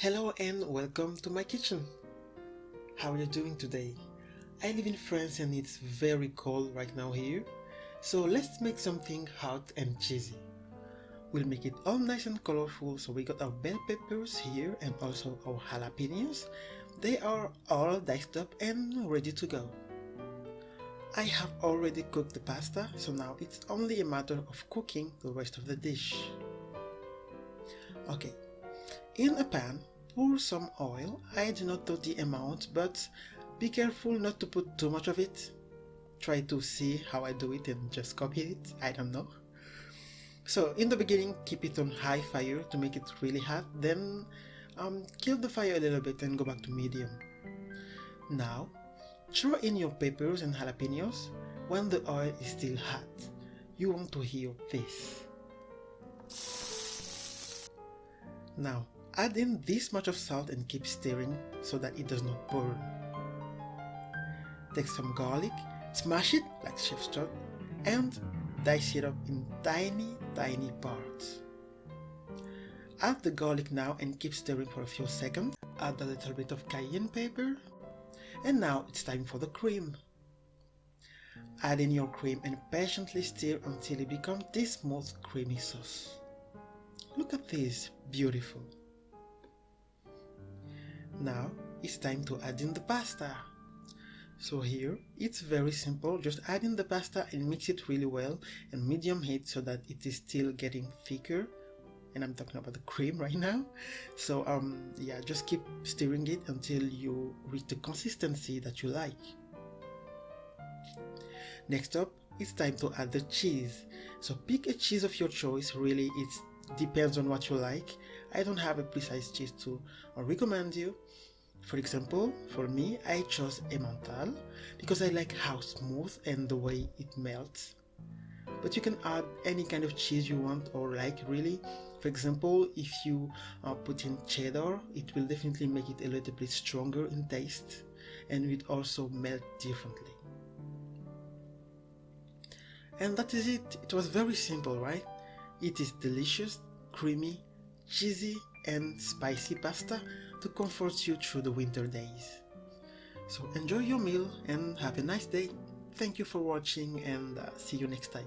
Hello and welcome to my kitchen. How are you doing today? I live in France and it's very cold right now here. So let's make something hot and cheesy. We'll make it all nice and colorful. So we got our bell peppers here and also our jalapenos. They are all diced up and ready to go. I have already cooked the pasta, so now it's only a matter of cooking the rest of the dish. Okay, in a pan, pour some oil. I do not know the amount, but be careful not to put too much of it. Try to see how I do it and just copy it, I don't know. So in the beginning, keep it on high fire to make it really hot, then kill the fire a little bit and go back to medium. Now, throw in your peppers and jalapenos when the oil is still hot. You want to hear this. Now, add in this much of salt and keep stirring so that it does not burn. Take some garlic, smash it like chef's taught, and dice it up in tiny parts. Add the garlic now and keep stirring for a few seconds. Add a little bit of cayenne pepper. And now it's time for the cream. Add in your cream and patiently stir until it becomes this smooth creamy sauce. Look at this, beautiful. Now it's time to add in the pasta. So here it's very simple, just add in the pasta and mix it really well and medium heat so that it is still getting thicker. And I'm talking about the cream right now. So yeah, just keep stirring it until you reach the consistency that you like. Next up, it's time to add the cheese. So pick a cheese of your choice, really it depends on what you like. I don't have a precise cheese to recommend you. For example, for me, I chose Emmental because I like how smooth and the way it melts. But you can add any kind of cheese you want or like, really. For example, if you put in cheddar, it will definitely make it a little bit stronger in taste and it also melt differently. And that is it. It was very simple, right? It is delicious, creamy, cheesy and spicy pasta to comfort you through the winter days. So enjoy your meal and have a nice day. Thank you for watching and see you next time.